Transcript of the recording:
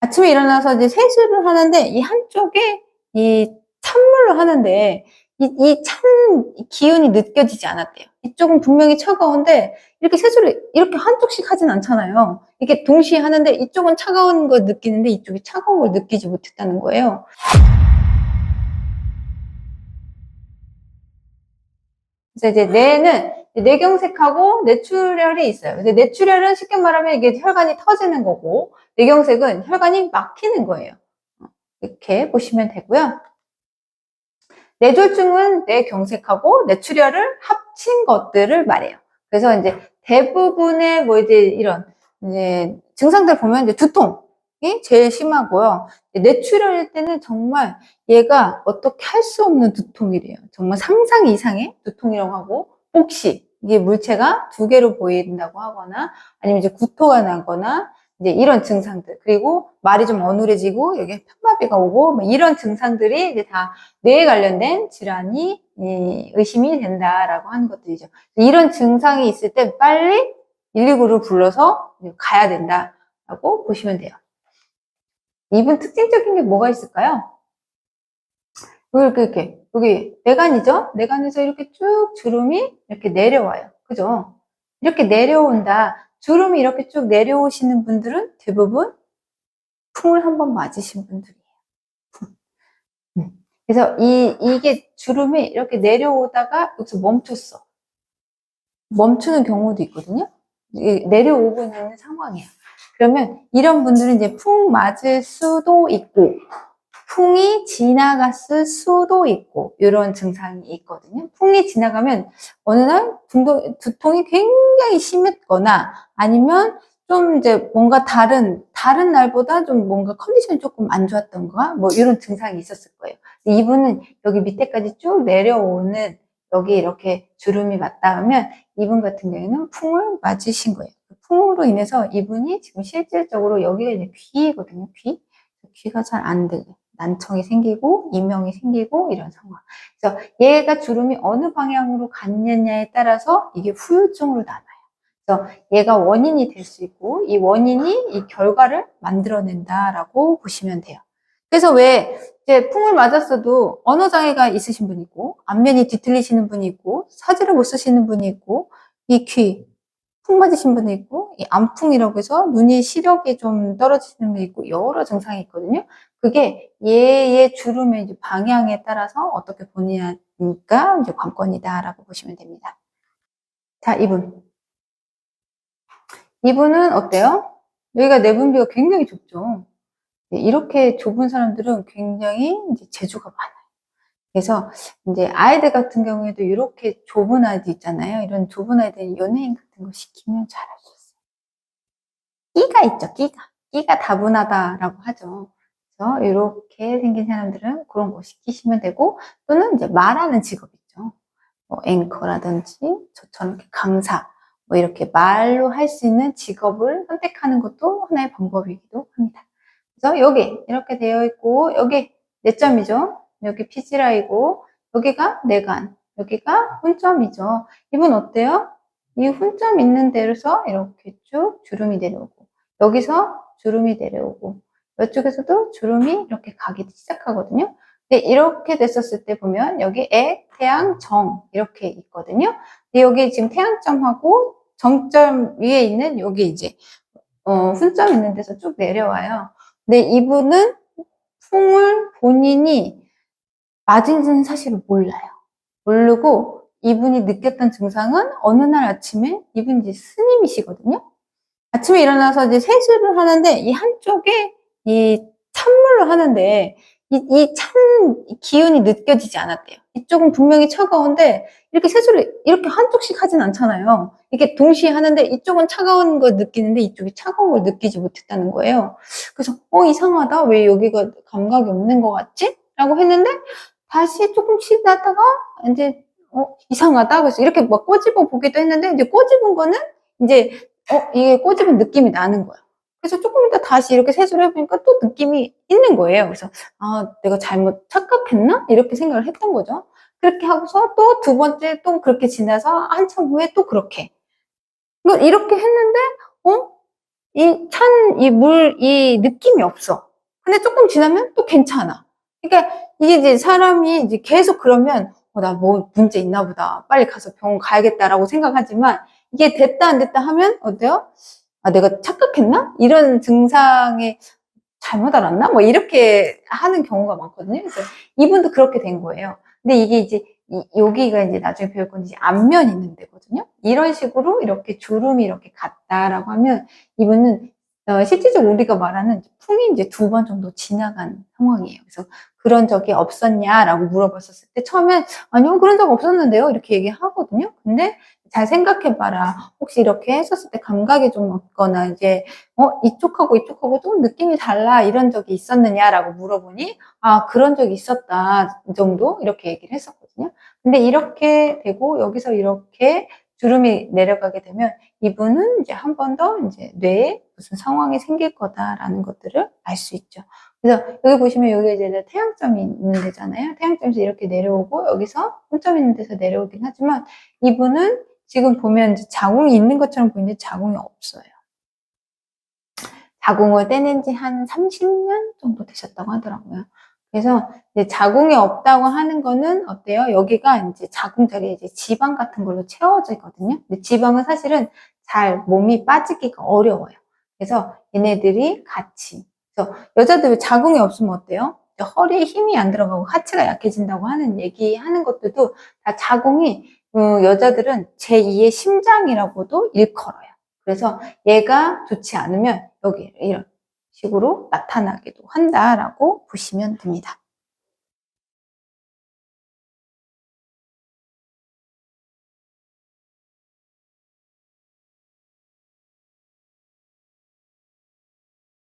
아침에 일어나서 이제 세수를 하는데 이 한쪽에 이 찬물로 하는데 이 찬 기운이 느껴지지 않았대요. 이쪽은 분명히 차가운데 이렇게 세수를 이렇게 한쪽씩 하진 않잖아요. 이게 동시에 하는데 이쪽은 차가운 걸 느끼는데 이쪽이 차가운 걸 느끼지 못했다는 거예요. 그래서 이제 뇌는 뇌경색하고 뇌출혈이 있어요. 근데 뇌출혈은 쉽게 말하면 이게 혈관이 터지는 거고, 뇌경색은 혈관이 막히는 거예요. 이렇게 보시면 되고요. 뇌졸중은 뇌경색하고 뇌출혈을 합친 것들을 말해요. 그래서 이제 대부분의 뭐 이제 이런 이제 증상들 보면 이제 두통이 제일 심하고요. 뇌출혈일 때는 정말 얘가 어떻게 할 수 없는 두통이래요. 정말 상상 이상의 두통이라고 하고, 혹시 이게 물체가 두 개로 보인다고 하거나 아니면 이제 구토가 나거나 이제 이런 증상들, 그리고 말이 좀 어눌해지고 여기 편마비가 오고 뭐 이런 증상들이 이제 다 뇌에 관련된 질환이 의심이 된다라고 하는 것들이죠. 이런 증상이 있을 때 빨리 119를 불러서 가야 된다라고 보시면 돼요. 이분 특징적인 게 뭐가 있을까요? 이렇게 여기 뇌간이죠? 뇌간에서 이렇게 쭉 주름이 이렇게 내려와요. 그죠? 이렇게 내려온다. 주름이 이렇게 쭉 내려오시는 분들은 대부분 풍을 한번 맞으신 분들이에요. 그래서 이게 주름이 이렇게 내려오다가 여기서 멈췄어. 멈추는 경우도 있거든요. 내려오고 있는 상황이에요. 그러면 이런 분들은 이제 풍 맞을 수도 있고, 풍이 지나갔을 수도 있고, 이런 증상이 있거든요. 풍이 지나가면 어느 날 두통이 굉장히 심했거나, 아니면 좀 이제 뭔가 다른 날보다 좀 뭔가 컨디션이 조금 안 좋았던가, 뭐 이런 증상이 있었을 거예요. 이분은 여기 밑에까지 쭉 내려오는, 여기 이렇게 주름이 맞다 하면 이분 같은 경우에는 풍을 맞으신 거예요. 풍으로 인해서 이분이 지금 실질적으로 여기가 이제 귀거든요. 귀가 잘 안 들려요. 난청이 생기고 이명이 생기고 이런 상황. 그래서 얘가 주름이 어느 방향으로 갔느냐에 따라서 이게 후유증으로 나눠요. 그래서 얘가 원인이 될 수 있고, 이 원인이 이 결과를 만들어낸다라고 보시면 돼요. 그래서 왜 이제 풍을 맞았어도 언어 장애가 있으신 분이 있고, 안면이 뒤틀리시는 분이 있고, 사지를 못 쓰시는 분이 있고, 이 귀, 풍 맞으신 분이 있고, 이 안풍이라고 해서 눈이 시력이 좀 떨어지시는 분이 있고, 여러 증상이 있거든요. 그게 얘의 주름의 이제 방향에 따라서 어떻게 보느냐니까 이제 관건이다라고 보시면 됩니다. 자, 이분은 어때요? 여기가 내분비가 굉장히 좁죠. 이렇게 좁은 사람들은 굉장히 이제 재주가 많아요. 그래서 이제 아이들 같은 경우에도 이렇게 좁은 아이들 있잖아요. 이런 좁은 아이들은 연예인 같은 거 시키면 잘할 수 있어요. 끼가 있죠, 끼가 다분하다라고 하죠. 그래서 이렇게 생긴 사람들은 그런 거 시키시면 되고, 또는 이제 말하는 직업 있죠. 뭐 앵커라든지 저처럼 이렇게 강사, 뭐 이렇게 말로 할 수 있는 직업을 선택하는 것도 하나의 방법이기도 합니다. 그래서 여기 이렇게 되어 있고, 여기 내점이죠. 여기 피지라이고, 여기가 내간, 여기가 훈점이죠. 이분 어때요? 이 훈점 있는 데로서 이렇게 쭉 주름이 내려오고, 여기서 주름이 내려오고, 이쪽에서도 주름이 이렇게 가기 시작하거든요. 근데 이렇게 됐었을 때 보면 여기 애, 태양, 정 이렇게 있거든요. 근데 여기 지금 태양점하고 정점 위에 있는 여기 이제 훈점 있는 데서 쭉 내려와요. 근데 이분은 풍을 본인이 맞은지는 사실은 몰라요. 모르고 이분이 느꼈던 증상은 어느 날 아침에 이분이 이제 스님이시거든요. 아침에 일어나서 이제 세수를 하는데 이 한쪽에 이 찬물로 하는데 이 찬 기운이 느껴지지 않았대요. 이쪽은 분명히 차가운데 이렇게 세수를 이렇게 한쪽씩 하진 않잖아요. 이게 동시에 하는데 이쪽은 차가운 걸 느끼는데 이쪽이 차가운 걸 느끼지 못했다는 거예요. 그래서 이상하다. 왜 여기가 감각이 없는 것 같지? 라고 했는데 다시 조금씩 하다가 이제 이상하다. 그래서 이렇게 막 꼬집어 보기도 했는데 이제 꼬집은 거는 이제 이게 꼬집은 느낌이 나는 거야. 그래서 조금 이따 다시 이렇게 세수를 해보니까 또 느낌이 있는 거예요. 그래서 내가 잘못 착각했나? 이렇게 생각을 했던 거죠. 그렇게 하고서 또 두 번째 또 그렇게 지나서 한참 후에 또 그렇게. 이렇게 했는데 이 느낌이 없어. 근데 조금 지나면 또 괜찮아. 그러니까 이게 이제 사람이 이제 계속 그러면 나 뭐 문제 있나 보다. 빨리 가서 병원 가야겠다라고 생각하지만 이게 됐다 안 됐다 하면 어때요? 내가 착각했나? 이런 증상에 잘못 알았나? 뭐 이렇게 하는 경우가 많거든요. 그래서 이분도 그렇게 된 거예요. 근데 이게 이제 여기가 이제 나중에 배울 건 이제 안면 있는 데거든요. 이런 식으로 이렇게 주름이 이렇게 갔다라고 하면 이분은 실질적으로 우리가 말하는 풍이 이제 2번 정도 지나간 상황이에요. 그래서 그런 적이 없었냐라고 물어봤었을 때 처음엔 아니요 그런 적 없었는데요 이렇게 얘기하거든요. 근데 잘 생각해봐라. 혹시 이렇게 했었을 때 감각이 좀 없거나 이제 이쪽하고 이쪽하고 좀 느낌이 달라 이런 적이 있었느냐라고 물어보니 그런 적이 있었다 이 정도 이렇게 얘기를 했었거든요. 근데 이렇게 되고 여기서 이렇게 주름이 내려가게 되면 이분은 이제 한 번 더 이제 뇌에 무슨 상황이 생길 거다라는 것들을 알 수 있죠. 그래서 여기 보시면 여기 이제 태양점이 있는 데잖아요. 태양점에서 이렇게 내려오고 여기서 손점 있는 데서 내려오긴 하지만 이분은 지금 보면 이제 자궁이 있는 것처럼 보이는데 자궁이 없어요. 자궁을 떼낸 지 한 30년 정도 되셨다고 하더라고요. 그래서 이제 자궁이 없다고 하는 거는 어때요? 여기가 이제 자궁 자리에 이제 지방 같은 걸로 채워지거든요. 근데 지방은 사실은 잘 몸이 빠지기가 어려워요. 그래서 얘네들이 같이. 그래서 여자들 왜 자궁이 없으면 어때요? 허리에 힘이 안 들어가고 하체가 약해진다고 하는 얘기하는 것들도 다 자궁이 여자들은 제2의 심장이라고도 일컬어요. 그래서 얘가 좋지 않으면 여기 이런 식으로 나타나기도 한다라고 보시면 됩니다.